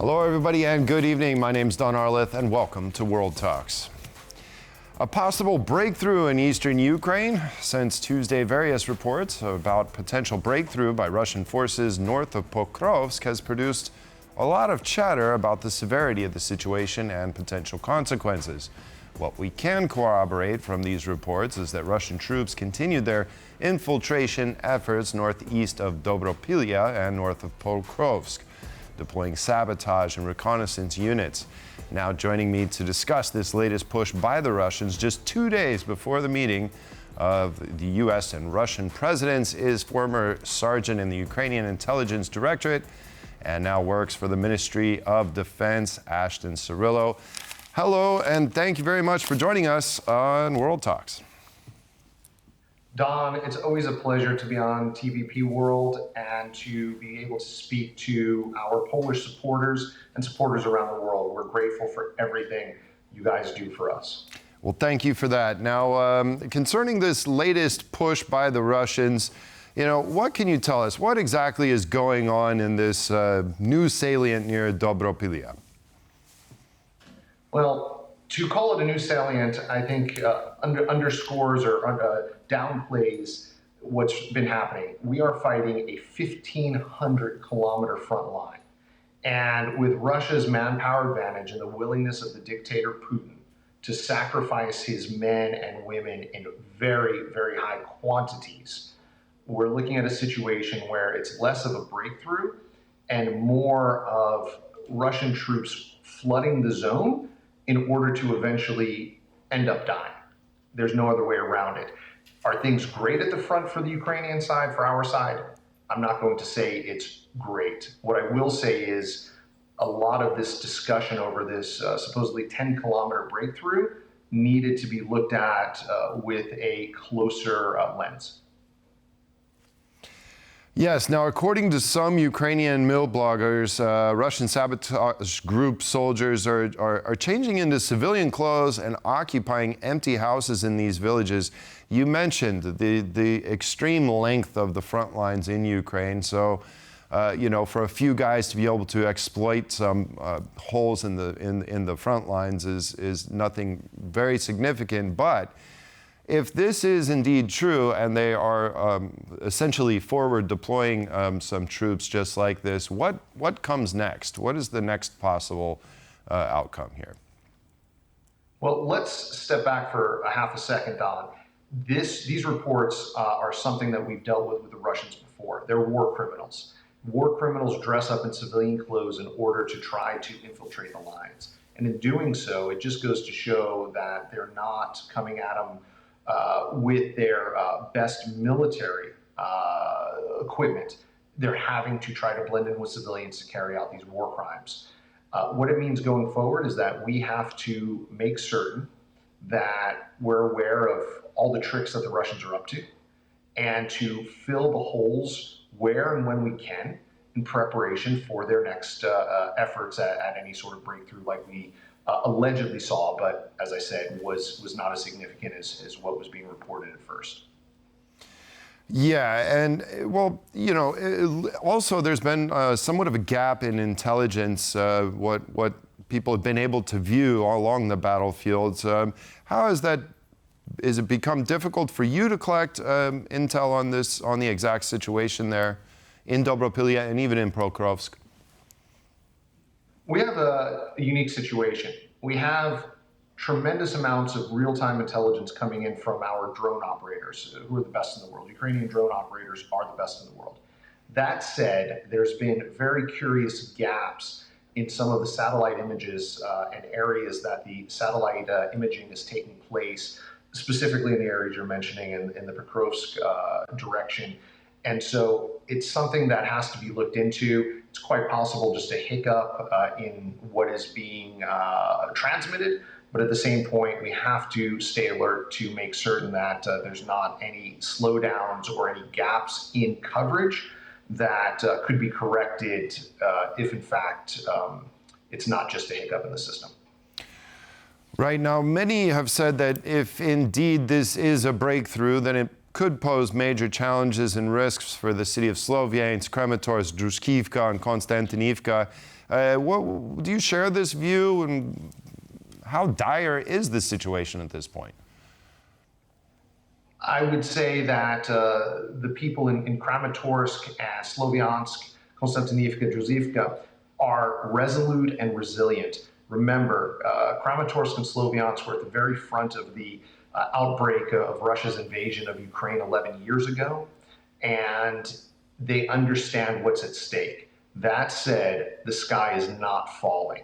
Hello, everybody, and good evening. My name's Don Arleth, and welcome to World Talks. A possible breakthrough in eastern Ukraine. Since Tuesday, various reports about potential breakthrough by Russian forces north of Pokrovsk has produced a lot of chatter about the severity of the situation and potential consequences. What we can corroborate from these reports is that Russian troops continued their infiltration efforts northeast of Dobropilya and north of Pokrovsk, deploying sabotage and reconnaissance units. Now joining me to discuss this latest push by the Russians just 2 days before the meeting of the U.S. and Russian presidents is former sergeant in the Ukrainian Intelligence Directorate and now works for the Ministry of Defense, Ashton Cirillo. Hello, and thank you very much for joining us on World Talks. Don, it's always a pleasure to be on TVP World and to be able to speak to our Polish supporters and supporters around the world. We're grateful for everything you guys do for us. Well, thank you for that. Now, concerning this latest push by the Russians, what can you tell us? What exactly is going on in this new salient near Dobropilya? Well, to call it a new salient, I think underscores or downplays what's been happening. We are fighting a 1,500-kilometer front line. And with Russia's manpower advantage and the willingness of the dictator Putin to sacrifice his men and women in very, very high quantities, we're looking at a situation where it's less of a breakthrough and more of Russian troops flooding the zone in order to eventually end up dying. There's no other way around it. Are things great at the front for the Ukrainian side, for our side? I'm not going to say it's great. What I will say is a lot of this discussion over this supposedly 10-kilometer breakthrough needed to be looked at with a closer lens. Yes. Now, according to some Ukrainian mill bloggers, Russian sabotage group soldiers are changing into civilian clothes and occupying empty houses in these villages. You mentioned the extreme length of the front lines in Ukraine. So, for a few guys to be able to exploit some holes in the front lines is nothing very significant. But if this is indeed true, and they are essentially forward deploying some troops just like this, what comes next? What is the next possible outcome here? Well, let's step back for a half a second, Don. These reports are something that we've dealt with the Russians before. They're war criminals. War criminals dress up in civilian clothes in order to try to infiltrate the lines. And in doing so, it just goes to show that they're not coming at them with their best military equipment. They're having to try to blend in with civilians to carry out these war crimes. What it means going forward is that we have to make certain that we're aware of all the tricks that the Russians are up to and to fill the holes where and when we can in preparation for their next efforts at any sort of breakthrough like we allegedly saw, but as I said, was not as significant as what was being reported at first. Yeah, and well, also there's been somewhat of a gap in intelligence, what people have been able to view all along the battlefields. How has it become difficult for you to collect intel on the exact situation there in Dobropilya and even in Pokrovsk? We have a unique situation. We have tremendous amounts of real-time intelligence coming in from our drone operators, who are the best in the world. Ukrainian drone operators are the best in the world. That said, there's been very curious gaps in some of the satellite images and areas that the satellite imaging is taking place, specifically in the areas you're mentioning in the Pokrovsk direction. And so it's something that has to be looked into. It's quite possible just a hiccup in what is being transmitted, but at the same point, we have to stay alert to make certain that there's not any slowdowns or any gaps in coverage that could be corrected if, in fact, it's not just a hiccup in the system. Right. Now, many have said that if indeed this is a breakthrough, then it could pose major challenges and risks for the city of Sloviansk, Kramatorsk, Druskivka, and Konstantinivka. Do you share this view, and how dire is the situation at this point? I would say that the people in Kramatorsk and Sloviansk, Konstantinivka, Druzivka are resolute and resilient. Remember, Kramatorsk and Sloviansk were at the very front of the outbreak of Russia's invasion of Ukraine 11 years ago, and they understand what's at stake. That said, the sky is not falling.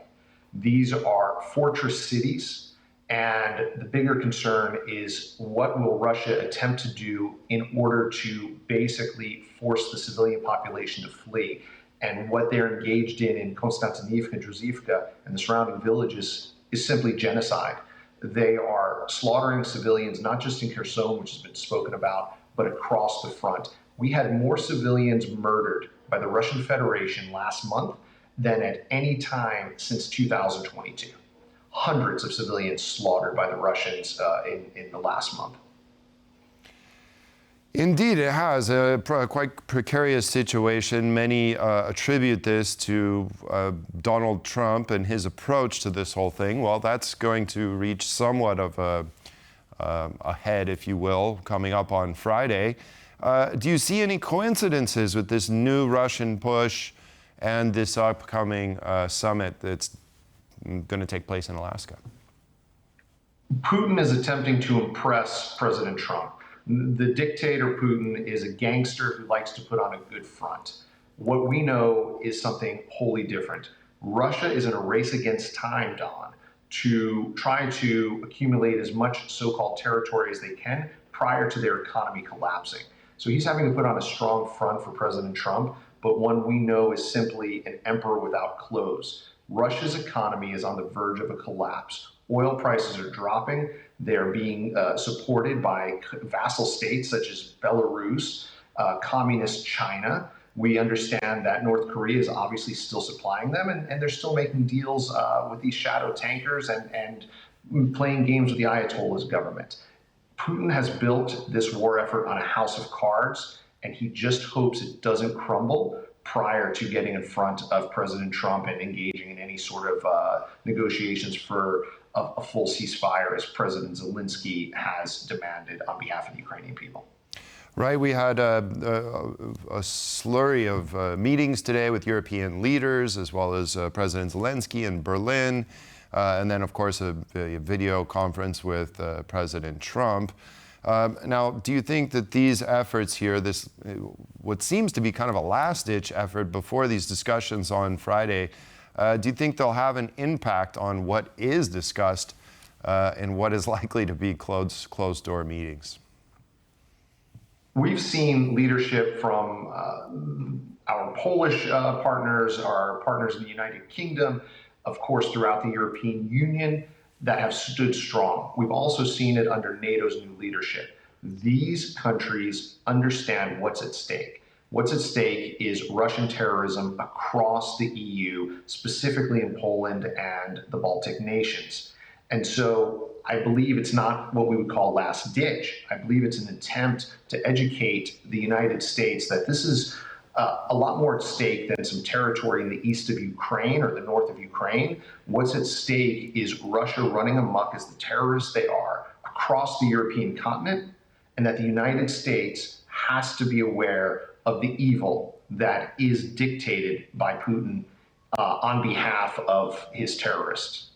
These are fortress cities. And the bigger concern is, what will Russia attempt to do in order to basically force the civilian population to flee? And what they're engaged in Konstantinivka and Druzivka and the surrounding villages is simply genocide. They are slaughtering civilians, not just in Kherson, which has been spoken about, but across the front. We had more civilians murdered by the Russian Federation last month than at any time since 2022. Hundreds of civilians slaughtered by the Russians in the last month. Indeed, it has a quite precarious situation. Many attribute this to Donald Trump and his approach to this whole thing. Well, that's going to reach somewhat of a head, if you will, coming up on Friday. Do you see any coincidences with this new Russian push and this upcoming summit that's going to take place in Alaska? Putin is attempting to impress President Trump. The dictator Putin is a gangster who likes to put on a good front. What we know is something wholly different. Russia is in a race against time, Don, to try to accumulate as much so-called territory as they can prior to their economy collapsing. So he's having to put on a strong front for President Trump, but one we know is simply an emperor without clothes. Russia's economy is on the verge of a collapse. Oil prices are dropping. They're being supported by vassal states such as Belarus, communist China. We understand that North Korea is obviously still supplying them, and they're still making deals with these shadow tankers and playing games with the Ayatollah's government. Putin has built this war effort on a house of cards, and he just hopes it doesn't crumble prior to getting in front of President Trump and engaging in any sort of negotiations for a full ceasefire, as President Zelensky has demanded on behalf of the Ukrainian people. Right, we had a slurry of meetings today with European leaders, as well as President Zelensky in Berlin, and then, of course, a video conference with President Trump. Now, do you think that these efforts here, this what seems to be kind of a last-ditch effort before these discussions on Friday, do you think they'll have an impact on what is discussed and what is likely to be closed-door meetings? We've seen leadership from our Polish partners, our partners in the United Kingdom, of course, throughout the European Union, that have stood strong. We've also seen it under NATO's new leadership. These countries understand what's at stake. What's at stake is Russian terrorism across the EU, specifically in Poland and the Baltic nations. And so I believe it's not what we would call last ditch. I believe it's an attempt to educate the United States that this is a lot more at stake than some territory in the east of Ukraine or the north of Ukraine. What's at stake is Russia running amok as the terrorists they are across the European continent, and that the United States has to be aware of the evil that is dictated by Putin on behalf of his terrorists.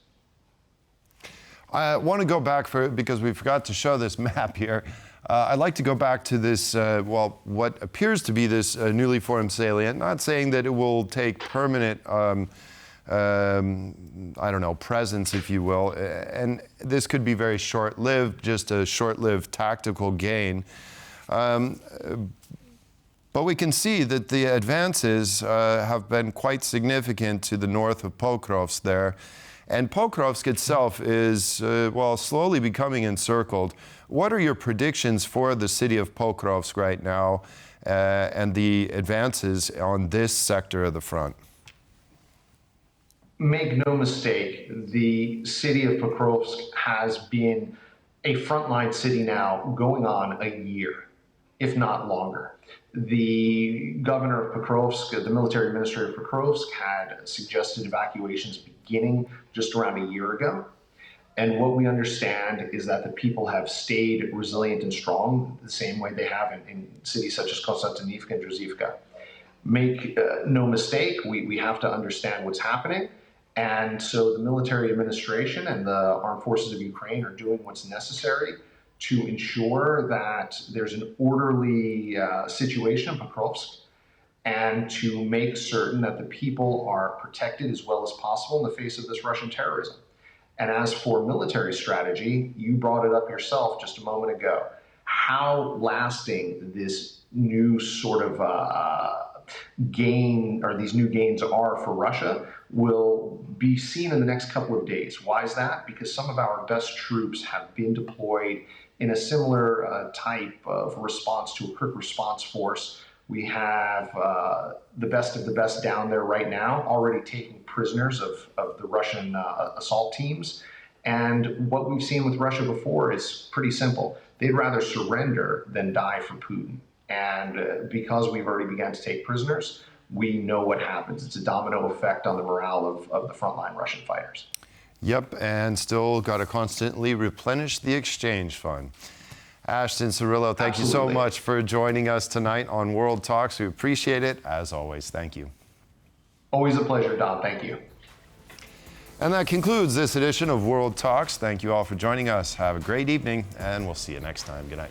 I want to go back because we forgot to show this map here. I'd like to go back to this, what appears to be this newly formed salient, not saying that it will take permanent, presence, if you will. And this could be very short-lived, just a short-lived tactical gain. But we can see that the advances have been quite significant to the north of Pokrovsk there. And Pokrovsk itself is, slowly becoming encircled. What are your predictions for the city of Pokrovsk right now and the advances on this sector of the front? Make no mistake, the city of Pokrovsk has been a frontline city now going on a year. if not longer. The governor of Pokrovsk, the military administrator of Pokrovsk, had suggested evacuations beginning just around a year ago. And what we understand is that the people have stayed resilient and strong the same way they have in cities such as Konstantinivka and Drzivka. Make no mistake, we have to understand what's happening. And so the military administration and the armed forces of Ukraine are doing what's necessary to ensure that there's an orderly situation in Pokrovsk and to make certain that the people are protected as well as possible in the face of this Russian terrorism. And as for military strategy, you brought it up yourself just a moment ago, how lasting this new sort of gain or these new gains are for Russia will be seen in the next couple of days. Why is that? Because some of our best troops have been deployed in a similar type of response to a quick response force. We have the best of the best down there right now, already taking prisoners of the Russian assault teams. And what we've seen with Russia before is pretty simple. They'd rather surrender than die for Putin. And because we've already begun to take prisoners, we know what happens. It's a domino effect on the morale of the frontline Russian fighters. Yep, and still got to constantly replenish the exchange fund. Ashton Cirillo, thank you so much for joining us tonight on World Talks. We appreciate it, as always. Thank you. Always a pleasure, Don. Thank you. And that concludes this edition of World Talks. Thank you all for joining us. Have a great evening, and we'll see you next time. Good night.